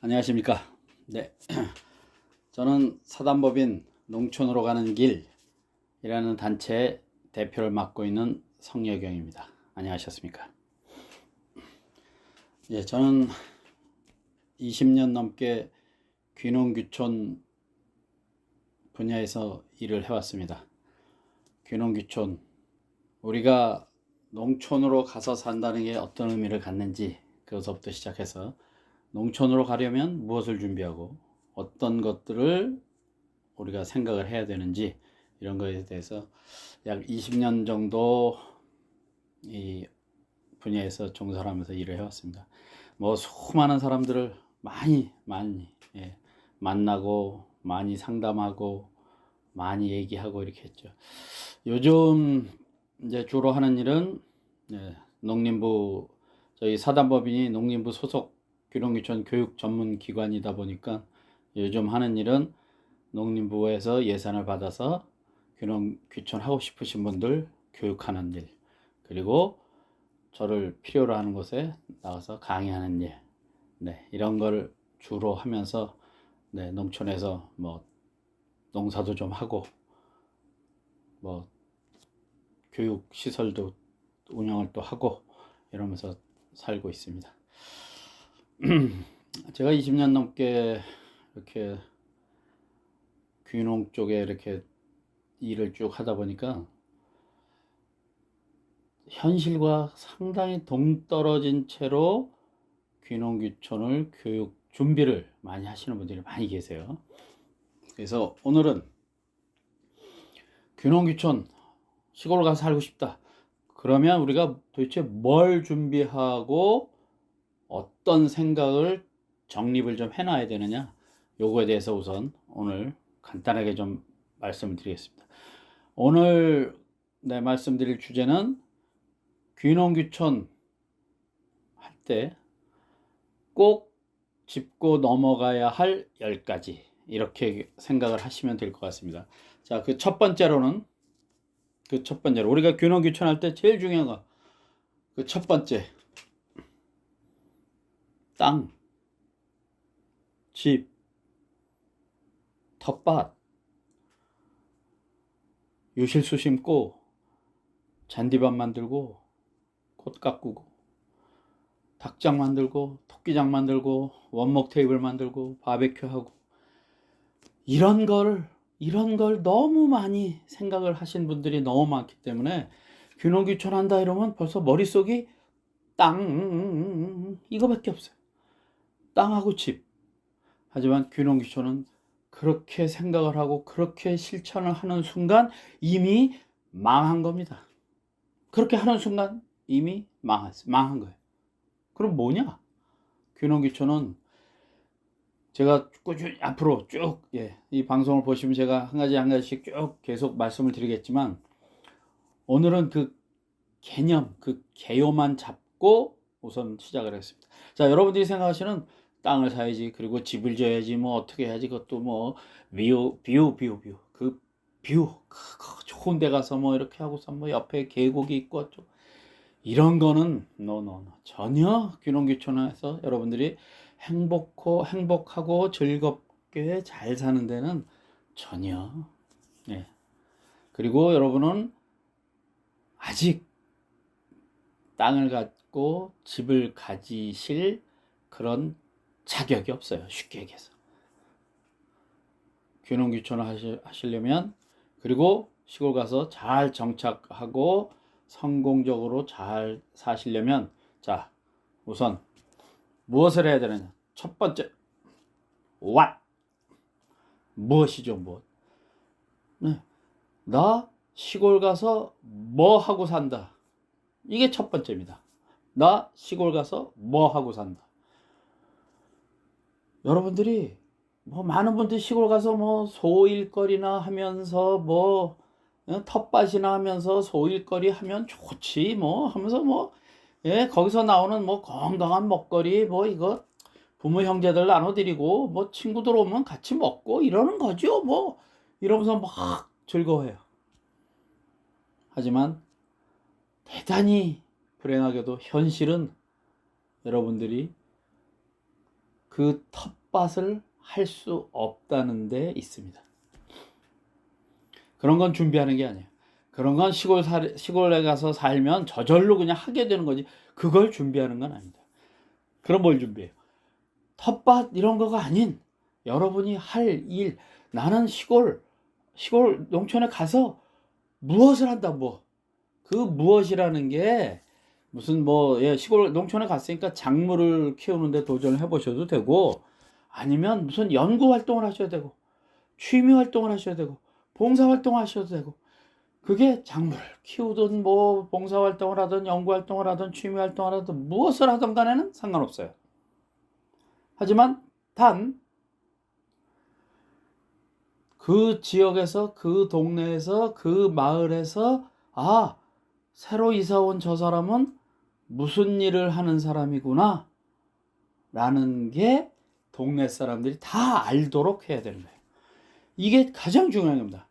안녕하십니까. 네. 저는 사단법인 농촌으로 가는 길이라는 단체의 대표를 맡고 있는 성여경입니다. 안녕하셨습니까? 예, 저는 20년 넘게 귀농귀촌 분야에서 일을 해왔습니다. 귀농귀촌, 우리가 농촌으로 가서 산다는 게 어떤 의미를 갖는지 그것부터 시작해서 농촌으로 가려면 무엇을 준비하고 어떤 것들을 우리가 생각을 해야 되는지 이런 거에 대해서 약 20년 정도 이 분야에서 종사를 하면서 일을 해왔습니다. 뭐 수많은 사람들을 많이 만나고 많이 상담하고 많이 얘기하고 이렇게 했죠. 요즘 이제 주로 하는 일은 농림부, 저희 사단법인이 농림부 소속 귀농귀촌 교육 전문 기관이다 보니까 요즘 하는 일은 농림부에서 예산을 받아서 귀촌 하고 싶으신 분들 교육하는 일, 그리고 저를 필요로 하는 곳에 나가서 강의하는 일, 이런 걸 주로 하면서 농촌에서 뭐 농사도 좀 하고 뭐 교육 시설도 운영을 또 하고 이러면서 살고 있습니다. 제가 20년 넘게 이렇게 귀농 쪽에 이렇게 일을 쭉 하다 보니까 현실과 상당히 동떨어진 채로 귀농귀촌을 교육 준비를 많이 하시는 분들이 많이 계세요. 그래서 오늘은 귀농귀촌 시골 가서 살고 싶다. 그러면 우리가 도대체 뭘 준비하고 어떤 생각을 정립을 좀 해놔야 되느냐, 요거에 대해서 우선 오늘 간단하게 좀 말씀을 드리겠습니다. 오늘 말씀드릴 주제는 귀농귀촌 할 때 꼭 짚고 넘어가야 할 10가지, 이렇게 생각을 하시면 될 것 같습니다. 자, 그 첫 번째로 우리가 귀농귀촌 할 때 제일 중요한 거, 그 첫 번째, 땅, 집, 텃밭, 유실수 심고 잔디밭 만들고 꽃 가꾸고 닭장 만들고 토끼장 만들고 원목 테이블 만들고 바베큐 하고, 이런 걸 너무 많이 생각을 하신 분들이 너무 많기 때문에 귀농귀촌 한다 이러면 벌써 머릿속이 땅, 이거밖에 없어요. 땅하고 집. 하지만 귀농귀촌은 그렇게 생각을 하고 그렇게 실천을 하는 순간 이미 망한 겁니다. 그렇게 하는 순간 이미 망한 거예요. 그럼 뭐냐? 귀농귀촌은 제가 꾸준히 앞으로 쭉 이 방송을 보시면 제가 한 가지씩 쭉 계속 말씀을 드리겠지만, 오늘은 그 개념, 그 개요만 잡고 우선 시작을 했습니다. 자, 여러분들이 생각하시는 땅을 사야지, 그리고 집을 지어야지, 뭐 어떻게 해야지, 그것도 뭐 뷰, 그 뷰, 그 좋은 데 가서 뭐 이렇게 하고서 뭐 옆에 계곡이 있고 이런 거는 전혀 귀농귀촌에서 여러분들이 행복하고 즐겁게 잘 사는 데는 전혀. 그리고 여러분은 아직 땅을 갖고 집을 가지실 그런 자격이 없어요. 쉽게 얘기해서. 귀농귀촌을 하시려면, 그리고 시골 가서 잘 정착하고 성공적으로 잘 사시려면, 자, 우선 무엇을 해야 되느냐. 첫 번째, what, 무엇이죠, 무엇. 나 시골 가서 뭐 하고 산다. 이게 첫 번째입니다. 나 시골 가서 뭐 하고 산다. 여러분들이 뭐 많은 분들이 시골 가서 뭐 소일거리나 하면서 뭐 텃밭이나 하면서 소일거리 하면 좋지 뭐 하면서 뭐 거기서 나오는 뭐 건강한 먹거리 뭐 이거 부모 형제들 나눠드리고 뭐 친구들 오면 같이 먹고 이러는 거죠. 뭐 이러면서 막 즐거워해요. 하지만 대단히 불행하게도 현실은 여러분들이 그 텃밭을 할 수 없다는 데 있습니다. 그런 건 준비하는 게 아니에요. 그런 건 시골에 가서 살면 저절로 그냥 하게 되는 거지, 그걸 준비하는 건 아닙니다. 그럼 뭘 준비해요? 텃밭 이런 거가 아닌 여러분이 할 일, 나는 시골 농촌에 가서 무엇을 한다, 그 무엇이라는 게 무슨 시골 농촌에 갔으니까 작물을 키우는데 도전을 해보셔도 되고, 아니면 무슨 연구 활동을 하셔도 되고, 취미 활동을 하셔도 되고, 봉사 활동을 하셔도 되고, 그게 작물 키우든 봉사 활동을 하든 연구 활동을 하든 취미 활동을 하든 무엇을 하든 간에는 상관없어요. 하지만 단 그 지역에서, 그 동네에서, 그 마을에서 새로 이사 온 저 사람은 무슨 일을 하는 사람이구나 라는 게 동네 사람들이 다 알도록 해야 되는 거예요. 이게 가장 중요한 겁니다.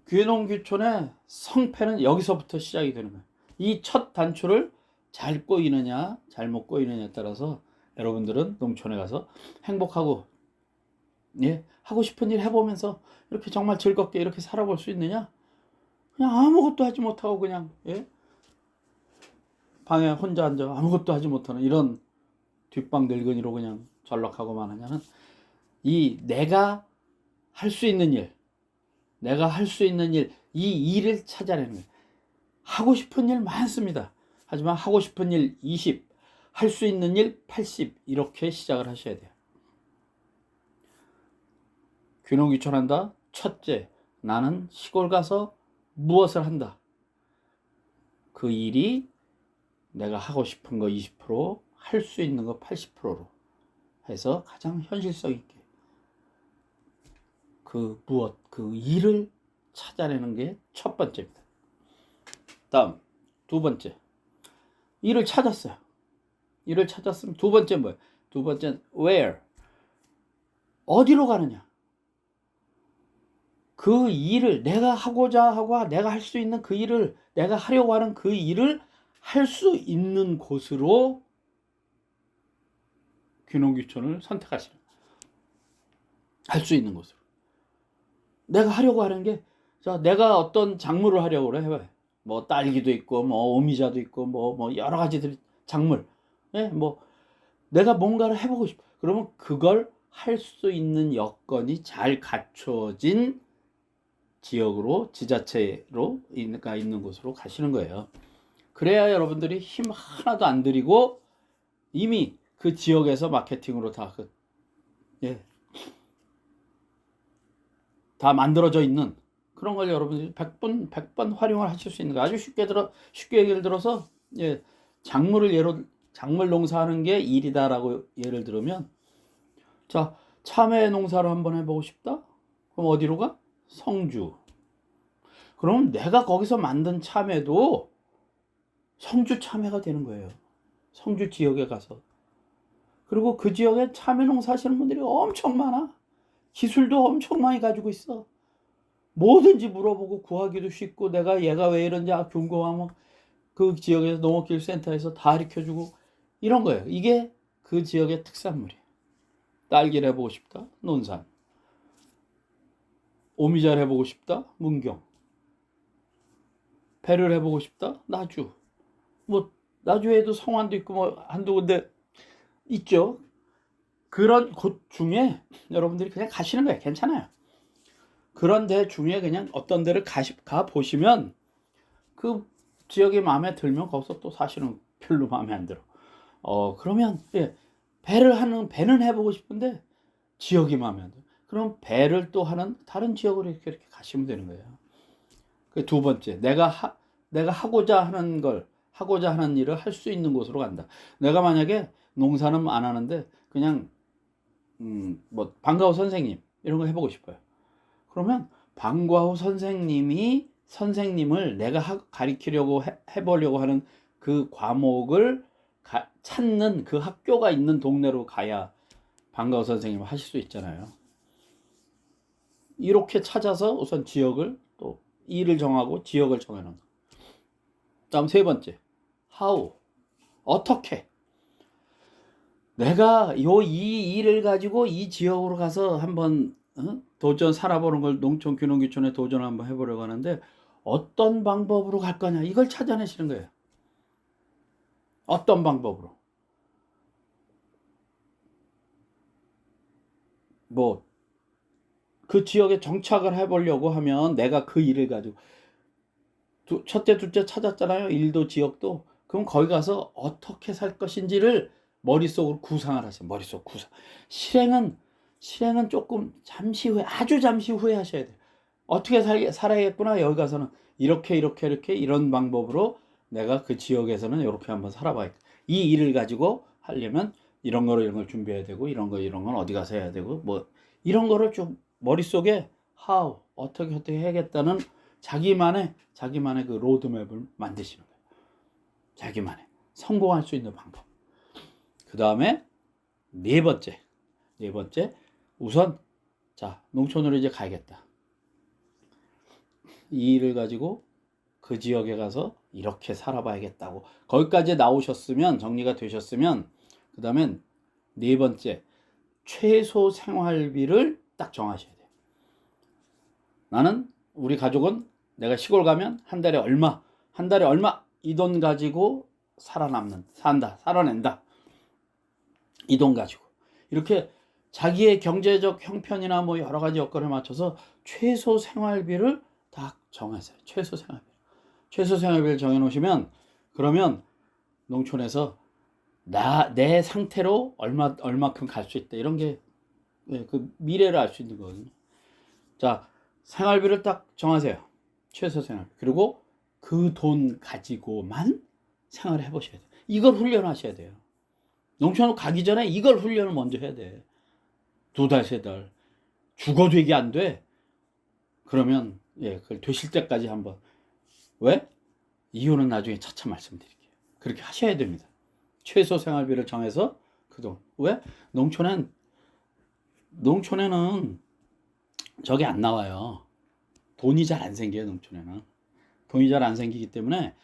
귀농귀촌의 성패는 여기서부터 시작이 되는 거예요. 이 첫 단추를 잘 꼬이느냐 잘못 꼬이느냐에 따라서 여러분들은 농촌에 가서 행복하고 하고 싶은 일 해보면서 이렇게 정말 즐겁게 이렇게 살아볼 수 있느냐, 그냥 아무것도 하지 못하고 그냥 방에 혼자 앉아 아무것도 하지 못하는 이런 뒷방 늙은이로 그냥 전락하고만 하냐는, 이 내가 할 수 있는 일, 이 일을 찾아내는 거예요. 하고 싶은 일 많습니다. 하지만 하고 싶은 일 20, 할 수 있는 일 80, 이렇게 시작을 하셔야 돼요. 귀농귀촌한다. 첫째, 나는 시골 가서 무엇을 한다. 그 일이 내가 하고 싶은 거 20%, 할 수 있는 거 80%로 해서 가장 현실성 있게 그 일을 찾아내는 게 첫 번째입니다. 다음, 두 번째. 일을 찾았어요. 일을 찾았으면 두 번째 뭐예요? 두 번째는 where. 어디로 가느냐. 그 일을 내가 하고자 하고 내가 할 수 있는 그 일을, 내가 하려고 하는 그 일을 할 수 있는 곳으로 귀농귀촌을 선택하시는 거예요. 할 수 있는 곳으로. 내가 하려고 하는 게, 내가 어떤 작물을 하려고 그래. 딸기도 있고, 오미자도 있고, 여러 가지들 작물. 내가 뭔가를 해보고 싶어. 그러면 그걸 할 수 있는 여건이 잘 갖춰진 지역으로, 지자체로 있는 곳으로 가시는 거예요. 그래야 여러분들이 힘 하나도 안 들이고 이미 그 지역에서 마케팅으로 다 만들어져 있는 그런 걸 여러분들이 100번 활용을 하실 수 있는 거예요. 아주 쉽게 예를 들어서, 작물 농사하는 게 일이다라고 예를 들면, 참외 농사를 한번 해보고 싶다? 그럼 어디로 가? 성주. 그럼 내가 거기서 만든 참외도 성주 참외가 되는 거예요. 성주 지역에 가서. 그리고 그 지역에 참외 농사 하시는 분들이 엄청 많아. 기술도 엄청 많이 가지고 있어. 뭐든지 물어보고 구하기도 쉽고, 내가 얘가 왜 이런지 궁금하면 그 지역에서 농업기술센터에서 다 가르쳐주고 이런 거예요. 이게 그 지역의 특산물이에요. 딸기를 해보고 싶다? 논산. 오미자를 해보고 싶다? 문경. 배를 해보고 싶다? 나주. 나주에도 성완도 있고 한두 군데 있죠. 그런 곳 중에 여러분들이 그냥 가시는 거예요. 괜찮아요. 그런 데 중에 그냥 어떤 데를 가 보시면 그 지역이 마음에 들면 거기서 또 사실은 별로 마음에 안 들어. 그러면 배는 해보고 싶은데 지역이 마음에 안 들어. 그럼 배를 또 하는 다른 지역으로 이렇게 가시면 되는 거예요. 그 두 번째, 내가 하고자 하는 일을 할 수 있는 곳으로 간다. 내가 만약에 농사는 안 하는데 그냥 방과후 선생님 이런 거 해보고 싶어요. 그러면 방과후 선생님을 내가 가르치려고 해보려고 하는 그 과목을 찾는 그 학교가 있는 동네로 가야 방과후 선생님을 하실 수 있잖아요. 이렇게 찾아서 우선 지역을, 또 일을 정하고 지역을 정해놓는. 다음 세 번째, how. 어떻게. 내가 이 일을 가지고 이 지역으로 가서 한번 도전 살아보는 걸 농촌 귀농귀촌에 도전 한번 해보려고 하는데 어떤 방법으로 갈 거냐 이걸 찾아내시는 거예요. 어떤 방법으로. 뭐 그 지역에 정착을 해보려고 하면 내가 그 일을 가지고 첫째 둘째 찾았잖아요. 일도 지역도. 그럼 거기 가서 어떻게 살 것인지를 머릿속으로 구상을 하세요. 머릿속 구상. 실행은 조금 잠시 후에, 아주 잠시 후에 하셔야 돼요. 어떻게 살아야겠구나. 여기 가서는 이렇게 이런 방법으로 내가 그 지역에서는 이렇게 한번 살아봐야겠다. 이 일을 가지고 하려면 이런 걸 준비해야 되고 이런 건 어디 가서 해야 되고 뭐 이런 거를 좀 머릿속에 how 어떻게 해야겠다는 자기만의 그 로드맵을 만드시는 거예요. 자기만의 성공할 수 있는 방법. 그 다음에 네 번째 우선 자 농촌으로 이제 가야겠다. 이 일을 가지고 그 지역에 가서 이렇게 살아봐야겠다고 거기까지 나오셨으면 정리가 되셨으면 그 다음엔 네 번째 최소 생활비를 딱 정하셔야 돼요. 나는 우리 가족은 내가 시골 가면 한 달에 얼마 이 돈 가지고 살아낸다 이 돈 가지고 이렇게 자기의 경제적 형편이나 뭐 여러 가지 여건에 맞춰서 최소 생활비를 딱 정하세요. 최소 생활비를 정해놓으시면 그러면 농촌에서 내 상태로 얼마큼 갈 수 있다 이런 게 그 미래를 알 수 있는 거거든요. 자 생활비를 딱 정하세요. 최소 생활비. 그리고 그 돈 가지고만 생활을 해보셔야 돼요. 이걸 훈련하셔야 돼요. 농촌으로 가기 전에 이걸 훈련을 먼저 해야 돼. 2달, 3달. 죽어도 이게 안 돼. 그러면 그걸 되실 때까지 한번. 왜? 이유는 나중에 차차 말씀드릴게요. 그렇게 하셔야 됩니다. 최소 생활비를 정해서 그 돈. 왜? 농촌에는 저게 안 나와요. 돈이 잘 안 생겨요. 농촌에는. 돈이 잘 안 생기기 때문에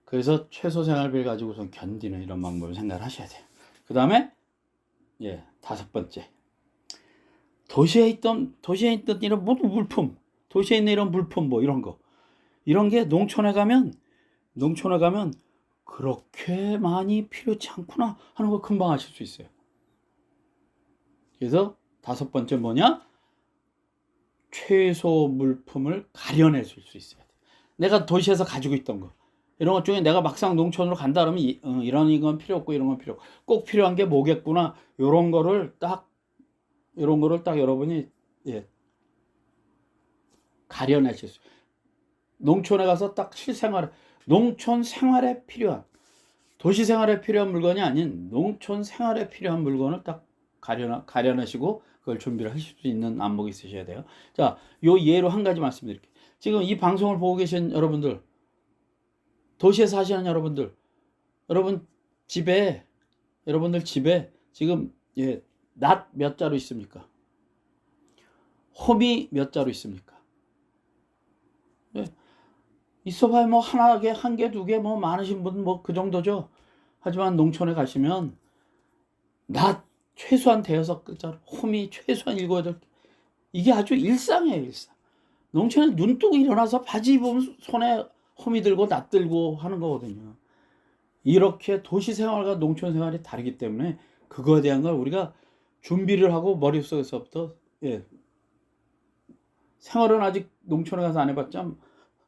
그래서 최소 생활비를 가지고 우선 견디는 이런 방법을 생각을 하셔야 돼요. 그 다음에 5번째 도시에 있던 이런 모든 물품 도시에 있는 이런 물품 뭐 이런 게 농촌에 가면 그렇게 많이 필요치 않구나 하는 걸 금방 아실 수 있어요. 그래서 5번째 뭐냐? 최소 물품을 가려낼 수 있어야 돼. 내가 도시에서 가지고 있던 거 이런 것 중에 내가 막상 농촌으로 간다 그러면 이런 건 필요 없고 이런 건 필요 없고 꼭 필요한 게 뭐겠구나 이런 거를 딱 여러분이 가려내실 수. 농촌에 가서 딱 농촌 생활에 필요한 도시 생활에 필요한 물건이 아닌 농촌 생활에 필요한 물건을 딱 가려내시고 그걸 준비를 하실 수 있는 안목이 있으셔야 돼요. 자, 요 예로 한 가지 말씀드릴게요. 지금 이 방송을 보고 계신 여러분들, 도시에 사시는 여러분들 여러분들 집에 지금 낫 몇 자루 있습니까? 호미 몇 자루 있습니까? 있어봐야 뭐 한 개, 2개 뭐 많으신 분 뭐 그 정도죠. 하지만 농촌에 가시면 낫 최소한 5자루, 호미 최소한 7, 8개. 이게 아주 일상이에요, 일상. 농촌에 눈 뜨고 일어나서 바지 입으면 손에 호미 들고 낫 들고 하는 거거든요. 이렇게 도시 생활과 농촌 생활이 다르기 때문에 그거에 대한 걸 우리가 준비를 하고 머릿속에서부터 생활은 아직 농촌에 가서 안 해봤지만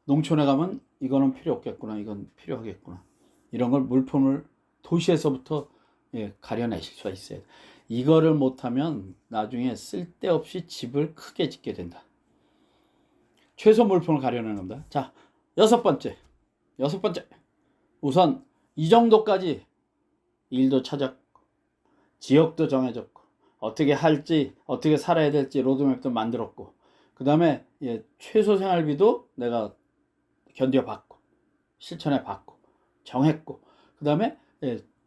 농촌에 가면 이거는 필요 없겠구나 이건 필요하겠구나 이런 걸 물품을 도시에서부터 가려내실 수가 있어요. 이거를 못하면 나중에 쓸데없이 집을 크게 짓게 된다. 최소 물품을 가려내는 겁니다. 자, 6번째 우선 이 정도까지 일도 찾았고 지역도 정해졌고 어떻게 할지 어떻게 살아야 될지 로드맵도 만들었고 그 다음에 최소 생활비도 내가 견뎌봤고 실천해봤고 정했고 그 다음에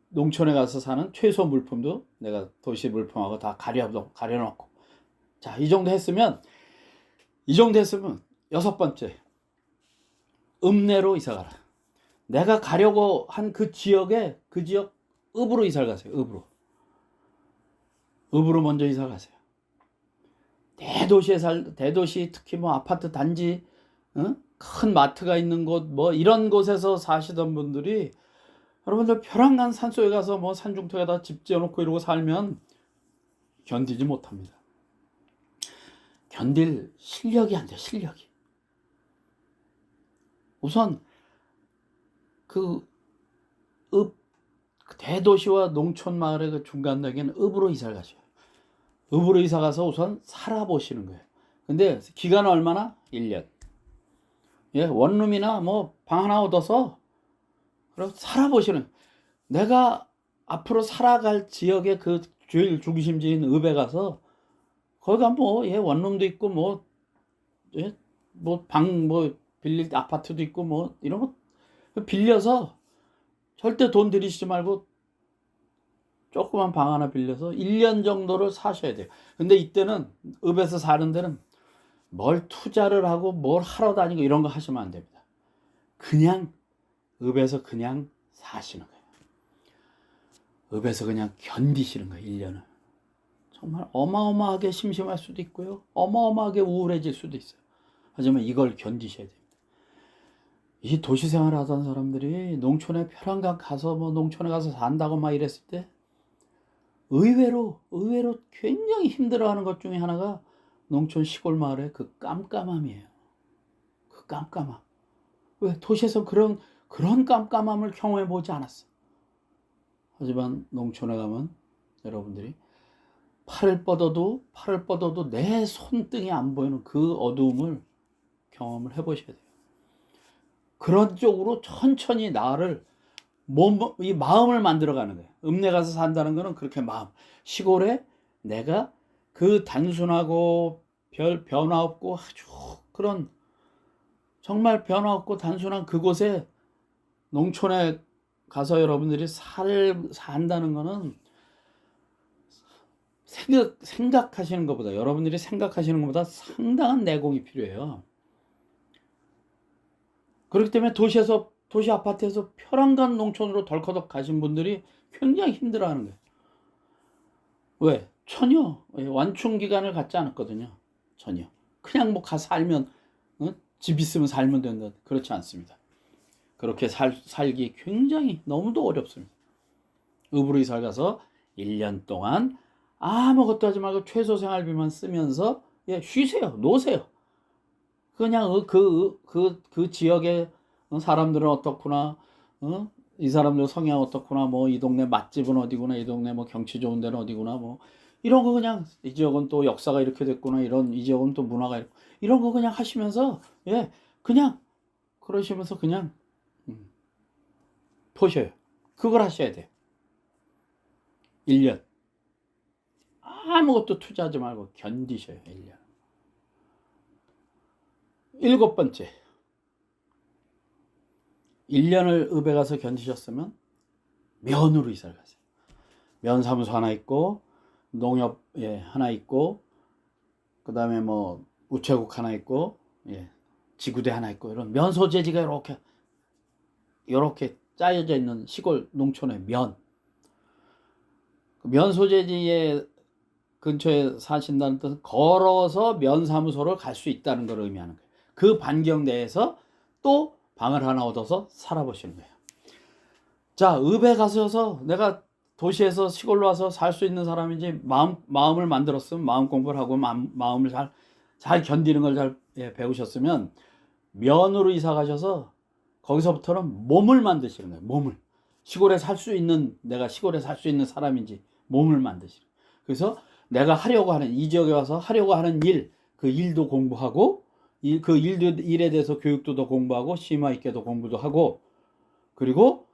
농촌에 가서 사는 최소 물품도 내가 도시 물품하고 다 가려놓고 자, 이 정도 했으면 6번째 읍내로 이사가라. 내가 가려고 한 그 지역 읍으로 이사를 가세요. 읍으로. 읍으로 먼저 이사 가세요. 대도시 특히 뭐 아파트 단지, 큰 마트가 있는 곳, 뭐 이런 곳에서 사시던 분들이 여러분들 벼랑간 산속에 가서 뭐 산중턱에다 집 지어놓고 이러고 살면 견디지 못합니다. 견딜 실력이 안 돼요, 실력이. 우선 그 대도시와 농촌 마을의 그 중간역에는 읍으로 이사를 가셔요. 읍으로 이사 가서 우선 살아보시는 거예요. 근데 기간은 얼마나? 1년. 예, 원룸이나 뭐 방 하나 얻어서 그럼 살아보시는. 내가 앞으로 살아갈 지역의 그 제일 중심지인 읍에 가서 거기가 뭐 원룸도 있고 뭐 방 빌릴 아파트도 있고 뭐 이런 거 빌려서 절대 돈 들이시지 말고 조그만 방 하나 빌려서 1년 정도를 사셔야 돼요. 근데 이때는 읍에서 사는 데는 뭘 투자를 하고 뭘 하러 다니고 이런 거 하시면 안 됩니다. 그냥 읍에서 그냥 사시는 거예요. 읍에서 그냥 견디시는 거예요. 1년을. 정말 어마어마하게 심심할 수도 있고요. 어마어마하게 우울해질 수도 있어요. 하지만 이걸 견디셔야 됩니다. 이 도시 생활 하던 사람들이 농촌에 벼랑간 가서 뭐 농촌에 가서 산다고 막 이랬을 때 의외로 굉장히 힘들어하는 것 중에 하나가 농촌 시골 마을의 그 깜깜함이에요. 그 깜깜함. 왜 도시에서 그런 깜깜함을 경험해 보지 않았어. 하지만 농촌에 가면 여러분들이 팔을 뻗어도 내 손등이 안 보이는 그 어두움을 경험을 해보셔야 돼요. 그런 쪽으로 천천히 나를 이 마음을 만들어가는 거예요. 읍내 가서 산다는 거는 그렇게 마음. 시골에 내가 그 단순하고 별 변화 없고 아주 그런 정말 변화 없고 단순한 그곳에 농촌에 가서 여러분들이 산다는 거는 생각하시는 것보다 여러분들이 생각하시는 것보다 상당한 내공이 필요해요. 그렇기 때문에 도시 아파트에서 벼랑간 농촌으로 덜커덕 가신 분들이 굉장히 힘들어하는 거예요. 왜? 전혀 완충 기간을 갖지 않았거든요. 전혀. 그냥 뭐 가서 살면 집 있으면 살면 된다. 그렇지 않습니다. 그렇게 살기 굉장히 너무도 어렵습니다. 읍으로 이사 가서 1년 동안 아무것도 하지 말고 최소 생활비만 쓰면서 쉬세요. 노세요. 그냥 그 지역의 사람들은 어떻구나, 이 사람들 성향 어떻구나, 뭐 이 동네 맛집은 어디구나, 이 동네 뭐 경치 좋은 데는 어디구나, 뭐 이런 거 그냥 이 지역은 또 역사가 이렇게 됐구나, 이 지역은 또 문화가 이런 거 그냥 하시면서 그냥 그러시면서 그냥 보셔요. 그걸 하셔야 돼요. 1년 아무것도 투자하지 말고 견디셔요. 1년. 7번째, 1년을 읍에 가서 견디셨으면 면으로 이사를 가세요. 면사무소 하나 있고 농협 하나 있고 그 다음에 뭐 우체국 하나 있고 지구대 하나 있고 이런 면 소재지가 이렇게 짜여져 있는 시골 농촌의 면 소재지의 근처에 사신다는 뜻은 걸어서 면사무소를 갈 수 있다는 걸 의미하는 거예요. 그 반경 내에서 또 방을 하나 얻어서 살아보시는 거예요. 자, 읍에 가셔서 내가 도시에서 시골로 와서 살 수 있는 사람인지 마음을 만들었으면 마음 공부를 하고 마음을 잘 견디는 걸 잘 배우셨으면 면으로 이사 가셔서 거기서부터는 몸을 만드시는 거예요. 몸을. 내가 시골에 살 수 있는 사람인지 몸을 만드시는 거예요. 그래서 내가 이 지역에 와서 하려고 하는 그 일도 공부하고 그 일에 대해서 교육도 더 공부하고 심화 있게도 공부도 하고 그리고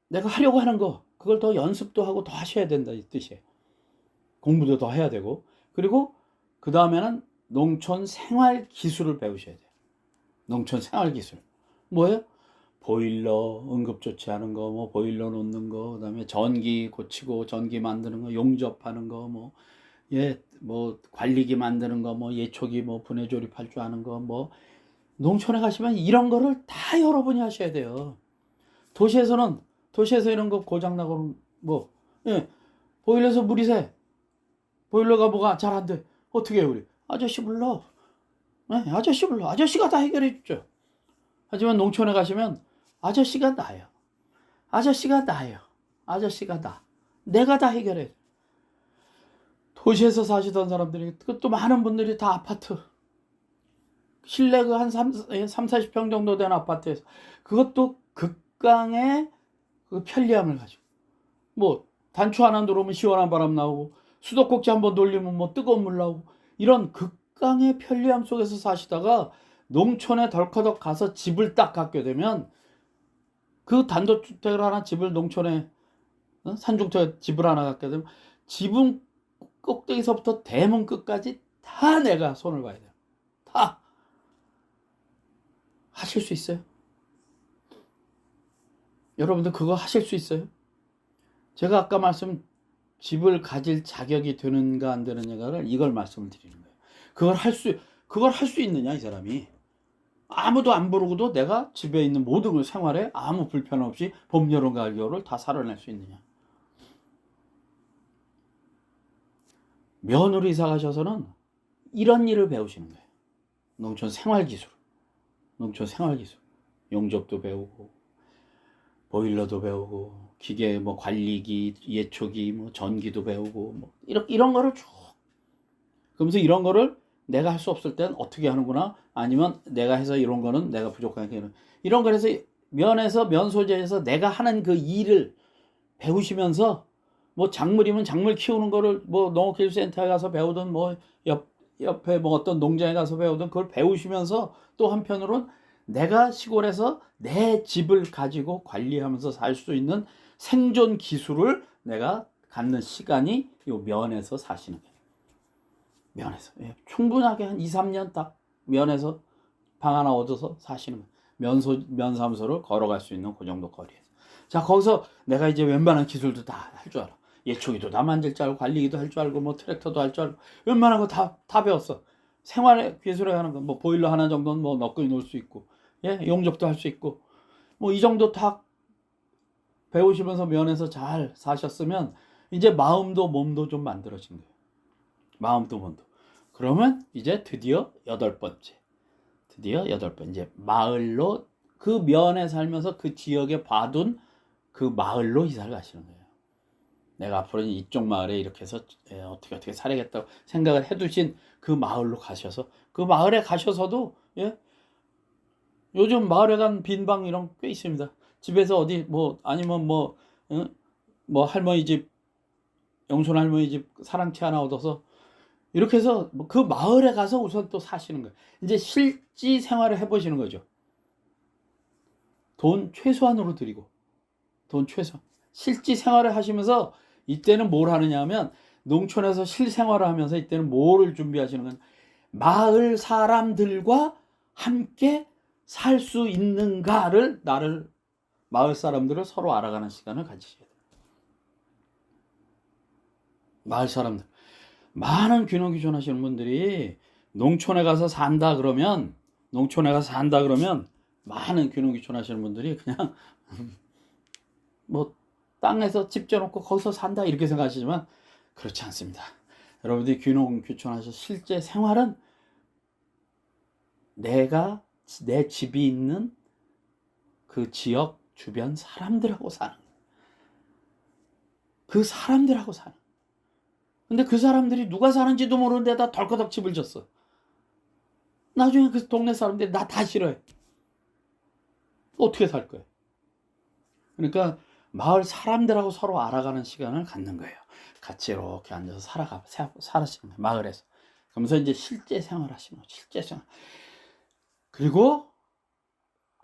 내가 하려고 하는 거 그걸 더 연습도 하고 더 하셔야 된다 이 뜻이에요. 공부도 더 해야 되고 그리고 그 다음에는 농촌 생활 기술을 배우셔야 돼요. 농촌 생활 기술 뭐예요? 보일러 응급조치하는 거, 뭐 보일러 놓는 거, 그다음에 전기 고치고 전기 만드는 거, 용접하는 거, 뭐 관리기 만드는 거, 뭐 예초기 뭐 분해 조립할 줄 아는 거, 뭐 농촌에 가시면 이런 거를 다 여러분이 하셔야 돼요. 도시에서 이런 거 고장 나고 보일러에서 물이 새. 보일러가 뭐가 잘 안 돼. 어떻게 해요, 우리? 아저씨 불러. 네, 아저씨 불러. 아저씨가 다 해결해 주죠. 하지만 농촌에 가시면 아저씨가 나요. 아저씨가 나요. 아저씨가 나. 내가 다 해결해. 도시에서 사시던 사람들이, 또 많은 분들이 다 아파트. 실내가 한 40평 정도 되는 아파트에서, 그것도 극강의 그 편리함을 가지고, 뭐 단추 하나 누르면 시원한 바람 나오고, 수도꼭지 한번 돌리면 뭐 뜨거운 물 나오고, 이런 극강의 편리함 속에서 사시다가 농촌에 덜커덕 가서 집을 딱 갖게 되면, 그 단독주택을 하나, 집을 농촌에 산중턱에 집을 하나 갖게 되면 지붕 꼭대기서부터 대문 끝까지 다 내가 손을 봐야 돼요. 다. 하실 수 있어요? 여러분들 그거 하실 수 있어요? 제가 아까 집을 가질 자격이 되는가 안 되느냐를 이걸 말씀을 드리는 거예요. 그걸 할 수 있느냐, 이 사람이. 아무도 안 부르고도 내가 집에 있는 모든 생활에 아무 불편 없이 봄, 여름, 가을, 겨울을 다 살아낼 수 있느냐. 면으로 이사 가셔서는 이런 일을 배우시는 거예요. 농촌 생활기술. 용접도 배우고, 보일러도 배우고, 기계 뭐 관리기, 예초기, 뭐 전기도 배우고, 뭐 이런 거를 쭉. 그러면서 이런 거를 내가 할 수 없을 땐 어떻게 하는구나, 아니면 내가 해서 이런 거는 내가 부족하니까 이런 걸 해서 면 소재에서 내가 하는 그 일을 배우시면서, 뭐 작물이면 작물 키우는 거를 뭐 농업기술센터에 가서 배우든, 뭐 옆에 뭐 어떤 농장에 가서 배우든, 그걸 배우시면서 또 한편으로는 내가 시골에서 내 집을 가지고 관리하면서 살 수 있는 생존 기술을 내가 갖는 시간이 요 면에서 사시는 거예요. 면에서. 예, 충분하게 한 2, 3년 딱 면에서 방 하나 얻어서 사시는 거예요. 면사무소를 걸어갈 수 있는 그 정도 거리에서. 자, 거기서 내가 이제 웬만한 기술도 다 할 줄 알아. 예초기도 다 만들 줄 알고, 관리기도 할 줄 알고, 뭐 트랙터도 할 줄 알고, 웬만한 거 다 배웠어. 생활의 기술에 하는 거, 뭐 보일러 하나 정도는 뭐 넣고 놓을 수 있고, 예, 용접도 할 수 있고, 뭐 이 정도 다 배우시면서 면에서 잘 사셨으면 이제 마음도 몸도 좀 만들어진 거예요. 마음도 몸도. 그러면 이제 드디어 8번째. 이제 마을로, 그 면에 살면서 그 지역에 봐둔 그 마을로 이사를 가시는 거예요. 내가 앞으로는 이쪽 마을에 이렇게 해서 어떻게 살아야겠다고 생각을 해두신 그 마을로 가셔서, 그 마을에 가셔서도, 예, 요즘 마을에 간 빈방 이런 꽤 있습니다. 집에서 어디 뭐 아니면 뭐 할머니 집, 영손 할머니 집 사랑채 하나 얻어서 이렇게 해서 그 마을에 가서 우선 또 사시는 거예요. 이제 실지 생활을 해보시는 거죠. 돈 최소한으로 드리고, 실지 생활을 하시면서 이때는 뭘 하느냐 하면, 농촌에서 실생활을 하면서 이때는 뭐를 준비하시는 건, 마을 사람들과 함께 살 수 있는가를, 마을 사람들을 서로 알아가는 시간을 가지셔야 돼요. 마을 사람들. 많은 귀농귀촌 하시는 분들이 농촌에 가서 산다 그러면, 많은 귀농귀촌 하시는 분들이 그냥 뭐 땅에서 집 져놓고 거기서 산다 이렇게 생각하시지만 그렇지 않습니다. 여러분들이 귀농귀촌 하셔서 실제 생활은 내 집이 있는 그 지역 주변 사람들하고 사는, 그 사람들하고 사는. 근데 그 사람들이 누가 사는지도 모르는 데다 덜커덕 집을 졌어. 나중에 그 동네 사람들이 나 다 싫어해. 어떻게 살 거야? 그러니까 마을 사람들하고 서로 알아가는 시간을 갖는 거예요. 같이 이렇게 앉아서 살아시는 거예요, 마을에서. 그러면서 이제 실제 생활하시는 거예요. 실제 생활. 그리고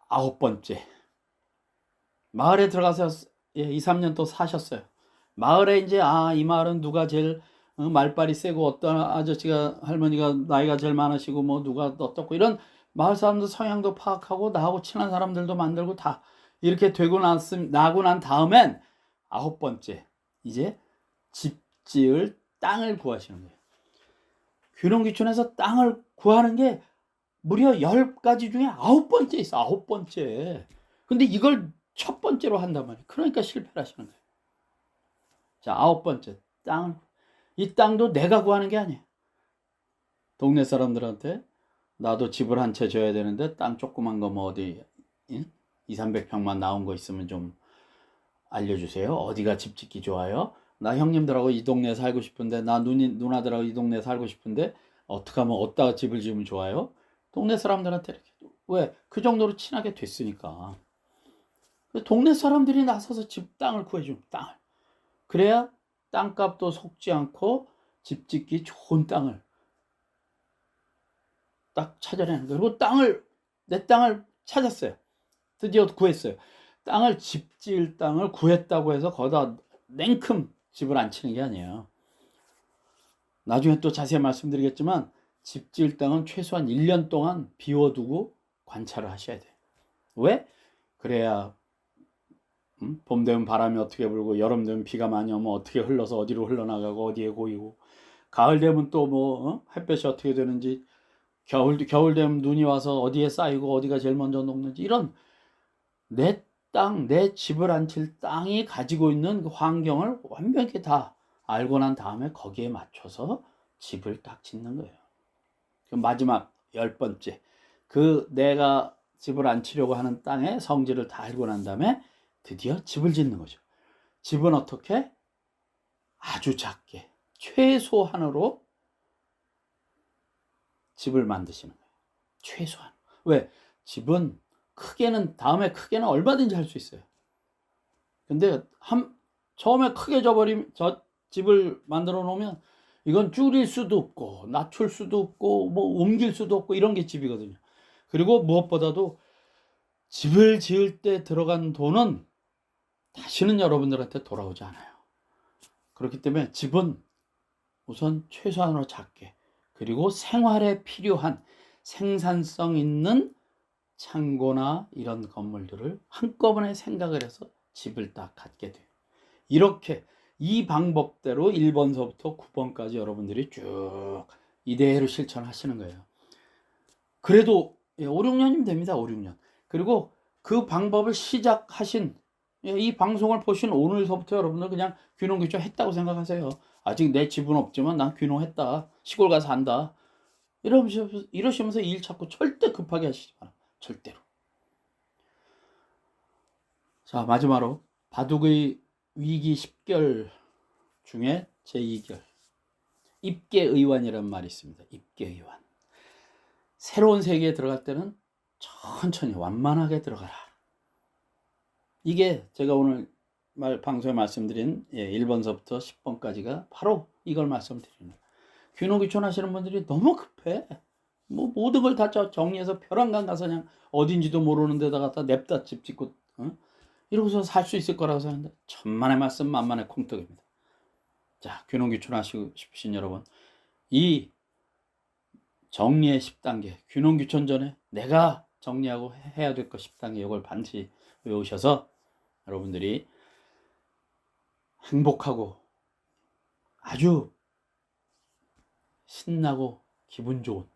9번째. 마을에 들어가서 2, 3년 또 사셨어요. 마을에 이제 이 마을은 누가 제일 말빨이 세고, 어떤 아저씨가, 할머니가 나이가 제일 많으시고, 뭐 누가 어떻고, 이런 마을 사람들 성향도 파악하고 나하고 친한 사람들도 만들고 다 이렇게 나고 난 다음엔 9번째, 이제 집 지을 땅을 구하시는 거예요. 귀농귀촌에서 땅을 구하는 게 무려 10가지 중에 9번째 있어. 9번째. 근데 이걸 첫 번째로 한단 말이에요. 그러니까 실패를 하시는 거예요. 자, 9번째 땅을. 이 땅도 내가 구하는 게 아니에요. 동네 사람들한테 나도 집을 한 채 줘야 되는데 땅 조그만 거 뭐 어디 2, 300평만 나온 거 있으면 좀 알려주세요. 어디가 집 짓기 좋아요? 나 형님들하고 이 동네에 살고 싶은데, 나 누나들하고 이 동네에 살고 싶은데 어떻게 하면 어디다가 집을 지으면 좋아요? 동네 사람들한테 이렇게. 왜? 그 정도로 친하게 됐으니까. 동네 사람들이 나서서 집 땅을 구해주면 땅을. 그래야 땅값도 속지 않고 집 짓기 좋은 땅을 딱 찾아내는 거예요. 그리고 내 땅을 찾았어요. 드디어 구했어요. 집 지을 땅을 구했다고 해서 거기다 냉큼 집을 안 치는 게 아니에요. 나중에 또 자세히 말씀드리겠지만 집 지을 땅은 최소한 1년 동안 비워두고 관찰을 하셔야 돼요. 왜? 그래야 봄 되면 바람이 어떻게 불고 여름 되면 비가 많이 오면 어떻게 흘러서 어디로 흘러나가고 어디에 고이고, 가을 되면 또 뭐 햇볕이 어떻게 되는지, 겨울 되면 눈이 와서 어디에 쌓이고 어디가 제일 먼저 녹는지, 이런 내 땅, 내 집을 앉힐 땅이 가지고 있는 그 환경을 완벽히 다 알고 난 다음에 거기에 맞춰서 집을 딱 짓는 거예요. 그럼 마지막 10번째, 내가 집을 앉히려고 하는 땅의 성질을 다 알고 난 다음에 드디어 집을 짓는 거죠. 집은 어떻게? 아주 작게, 최소한으로 집을 만드시는 거예요. 최소한. 왜? 집은 다음에 크게는 얼마든지 할 수 있어요. 근데 처음에 크게 집을 만들어 놓으면 이건 줄일 수도 없고 낮출 수도 없고 뭐 옮길 수도 없고 이런 게 집이거든요. 그리고 무엇보다도 집을 지을 때 들어간 돈은 다시는 여러분들한테 돌아오지 않아요. 그렇기 때문에 집은 우선 최소한으로 작게, 그리고 생활에 필요한 생산성 있는 창고나 이런 건물들을 한꺼번에 생각을 해서 집을 딱 갖게 돼요. 이렇게 이 방법대로 1번서부터 9번까지 여러분들이 쭉 이대로 실천하시는 거예요. 그래도 5, 6년이면 됩니다. 5, 6년. 그리고 그 방법을 시작하신, 이 방송을 보신 오늘서부터 여러분들 그냥 귀농귀촌 했다고 생각하세요. 아직 내 집은 없지만 난 귀농했다, 시골 가서 산다, 이러시면서 일 찾고 절대 급하게 하시지 마라. 절대로. 자, 마지막으로 바둑의 위기 10결 중에 제2결, 입계의완이라는 말이 있습니다. 입계의완. 새로운 세계에 들어갈 때는 천천히 완만하게 들어가라. 이게 제가 오늘 방송에 말씀드린 1번서부터 10번까지가 바로 이걸 말씀드리는 거예요. 귀농귀촌 하시는 분들이 너무 급해. 뭐 모든 걸 다 정리해서 벼랑간 가서 그냥 어딘지도 모르는 데다 갖다 냅다 집 짓고 이러고서 살 수 있을 거라고 생각하는데 천만의 말씀 만만의 콩떡입니다. 자, 귀농귀촌 하시고 싶으신 여러분, 이 정리의 10단계, 귀농귀촌 전에 내가 정리하고 해야 될 것 10단계, 이걸 반드시 외우셔서 여러분들이 행복하고 아주 신나고 기분 좋은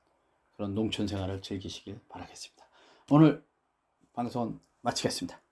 그런 농촌 생활을 즐기시길 바라겠습니다. 오늘 방송 마치겠습니다.